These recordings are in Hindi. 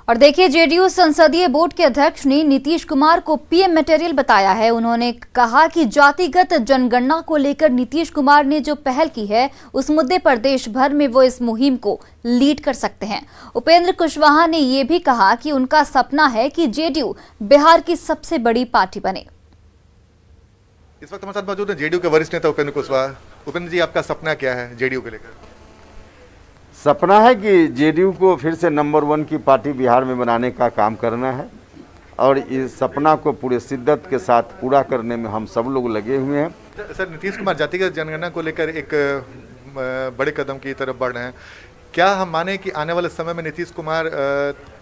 और देखिए, जेडीयू संसदीय बोर्ड के अध्यक्ष ने नीतीश कुमार को पीएम मटेरियल बताया है। उन्होंने कहा कि जातिगत जनगणना को लेकर नीतीश कुमार ने जो पहल की है, उस मुद्दे पर देश भर में वो इस मुहिम को लीड कर सकते हैं। उपेंद्र कुशवाहा ने ये भी कहा कि उनका सपना है कि जेडीयू बिहार की सबसे बड़ी पार्टी बने। इस वक्त हमारे साथ मौजूद है जेडीयू के वरिष्ठ नेता उपेंद्र कुशवाहा। उपेंद्र जी, आपका सपना क्या है जेडीयू को लेकर? सपना है कि जेडीयू को फिर से नंबर 1 की पार्टी बिहार में बनाने का काम करना है और इस सपना को पूरे शिद्दत के साथ पूरा करने में हम सब लोग लगे हुए हैं। सर, नीतीश कुमार जातिगत जनगणना को लेकर एक बड़े कदम की तरफ बढ़ रहे हैं। क्या हम माने कि आने वाले समय में नीतीश कुमार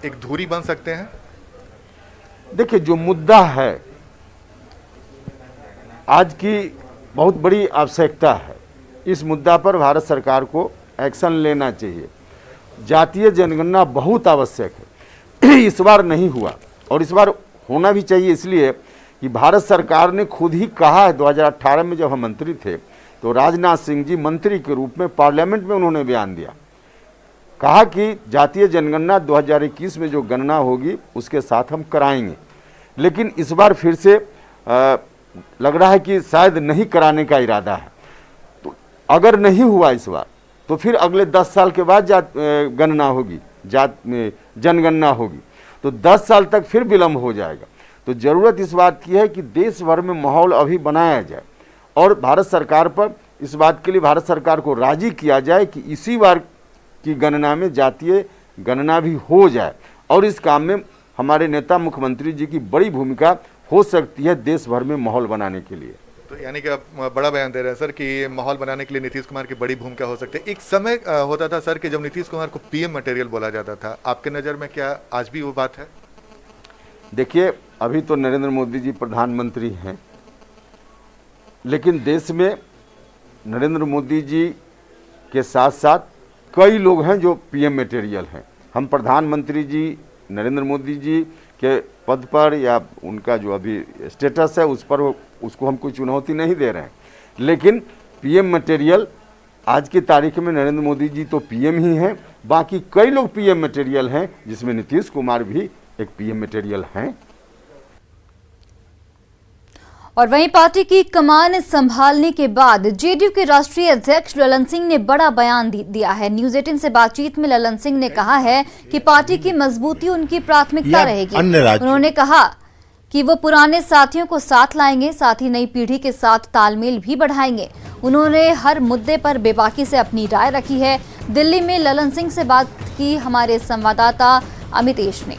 एक धुरी बन सकते हैं? देखिए, जो मुद्दा है आज की बहुत बड़ी आवश्यकता है, इस मुद्दा पर भारत सरकार को एक्शन लेना चाहिए। जातीय जनगणना बहुत आवश्यक है, इस बार नहीं हुआ और इस बार होना भी चाहिए, इसलिए कि भारत सरकार ने खुद ही कहा है। 2018 में जब हम मंत्री थे तो राजनाथ सिंह जी मंत्री के रूप में पार्लियामेंट में उन्होंने बयान दिया, कहा कि जातीय जनगणना 2021 में जो गणना होगी उसके साथ हम कराएंगे। लेकिन इस बार फिर से लग रहा है कि शायद नहीं कराने का इरादा है। तो अगर नहीं हुआ इस बार तो फिर अगले 10 साल के बाद गणना होगी, जनगणना होगी, तो 10 साल तक फिर विलम्ब हो जाएगा। तो ज़रूरत इस बात की है कि देश भर में माहौल अभी बनाया जाए और भारत सरकार पर इस बात के लिए भारत सरकार को राजी किया जाए कि इसी बार की गणना में जातीय गणना भी हो जाए और इस काम में हमारे नेता मुख्यमंत्री जी की बड़ी भूमिका हो सकती है देश भर में माहौल बनाने के लिए। तो यानी कि आप बड़ा बयान दे रहे हैं सर कि माहौल बनाने के लिए नीतीश कुमार की बड़ी भूमिका हो सकती है। एक समय होता था सर कि जब नीतीश कुमार को पीएम मटेरियल बोला जाता था, आपके नज़र में क्या आज भी वो बात है? देखिए, अभी तो नरेंद्र मोदी जी प्रधानमंत्री हैं, लेकिन देश में नरेंद्र मोदी जी के साथ साथ कई लोग हैं जो पीएम मटेरियल हैं। हम प्रधानमंत्री जी नरेंद्र मोदी जी के पद पर या उनका जो अभी स्टेटस है उस पर उसको हम कोई चुनौती नहीं दे रहे हैं, लेकिन पीएम मटेरियल आज की तारीख में नरेंद्र मोदी जी तो पीएम ही हैं, बाकी कई लोग पीएम मटेरियल हैं, जिसमें नीतीश कुमार भी एक पीएम मटेरियल हैं। और वहीं पार्टी की कमान संभालने के बाद जेडीयू के राष्ट्रीय अध्यक्ष ललन सिंह ने बड़ा बयान दिया है। न्यूज 18 से बातचीत में ललन सिंह ने कहा है कि पार्टी की मजबूती उनकी प्राथमिकता रहेगी। उन्होंने कहा कि वो पुराने साथियों को साथ लाएंगे, साथ ही नई पीढ़ी के साथ तालमेल भी बढ़ाएंगे। उन्होंने हर मुद्दे पर बेबाकी से अपनी राय रखी है। दिल्ली में ललन सिंह से बात की हमारे संवाददाता अमितेश ने।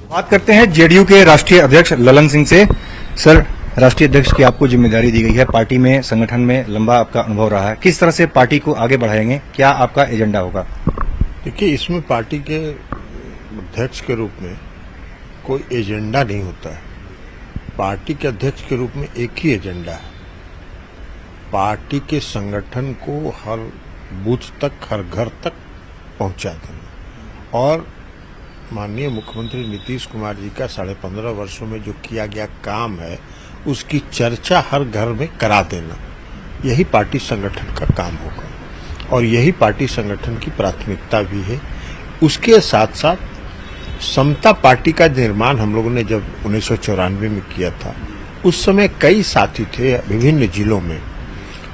बात करते हैं जेडीयू के राष्ट्रीय अध्यक्ष ललन सिंह से। सर, राष्ट्रीय अध्यक्ष की आपको जिम्मेदारी दी गई है, पार्टी में संगठन में लंबा आपका अनुभव रहा है, किस तरह से पार्टी को आगे बढ़ाएंगे, क्या आपका एजेंडा होगा? देखिए, इसमें पार्टी के अध्यक्ष के रूप में कोई एजेंडा नहीं होता है। पार्टी के अध्यक्ष के रूप में एक ही एजेंडा है, पार्टी के संगठन को हर बूथ तक, हर घर तक पहुंचा देना और माननीय मुख्यमंत्री नीतीश कुमार जी का 15.5 वर्षों में जो किया गया काम है उसकी चर्चा हर घर में करा देना, यही पार्टी संगठन का काम होगा और यही पार्टी संगठन की प्राथमिकता भी है। उसके साथ साथ समता पार्टी का निर्माण हम लोगों ने जब 1994 में किया था, उस समय कई साथी थे विभिन्न जिलों में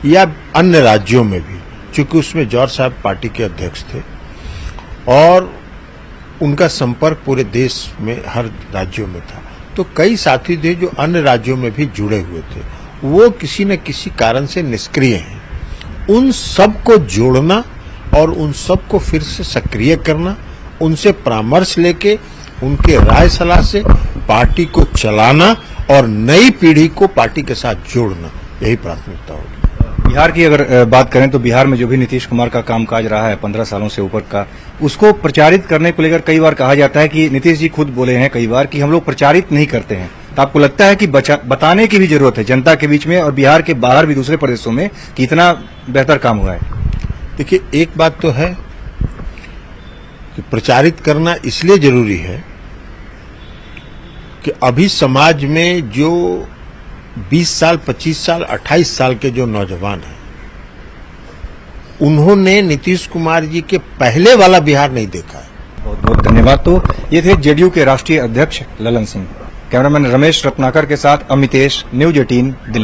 या अन्य राज्यों में भी, चूंकि उसमें जौहर साहब पार्टी के अध्यक्ष थे और उनका संपर्क पूरे देश में हर राज्यों में था, तो कई साथी थे जो अन्य राज्यों में भी जुड़े हुए थे, वो किसी न किसी कारण से निष्क्रिय हैं। उन सब को जोड़ना और उन सब को फिर से सक्रिय करना, उनसे परामर्श लेके उनके राय सलाह से पार्टी को चलाना और नई पीढ़ी को पार्टी के साथ जोड़ना, यही प्राथमिकता होगी। बिहार की अगर बात करें तो बिहार में जो भी नीतीश कुमार का कामकाज रहा है 15 सालों से ऊपर का, उसको प्रचारित करने को लेकर कई बार कहा जाता है कि नीतीश जी खुद बोले हैं कई बार कि हम लोग प्रचारित नहीं करते हैं। तो आपको लगता है कि बताने की भी जरूरत है जनता के बीच में और बिहार के बाहर भी दूसरे प्रदेशों में कि इतना बेहतर काम हुआ है? देखिए, एक बात तो है कि प्रचारित करना इसलिए जरूरी है कि अभी समाज में जो 20 साल, 25 साल, 28 साल के जो नौजवान हैं, उन्होंने नीतीश कुमार जी के पहले वाला बिहार नहीं देखा है। बहुत धन्यवाद। तो ये थे जेडीयू के राष्ट्रीय अध्यक्ष ललन सिंह। कैमरामैन रमेश रत्नाकर के साथ अमितेश, न्यूज 18 दिल्ली।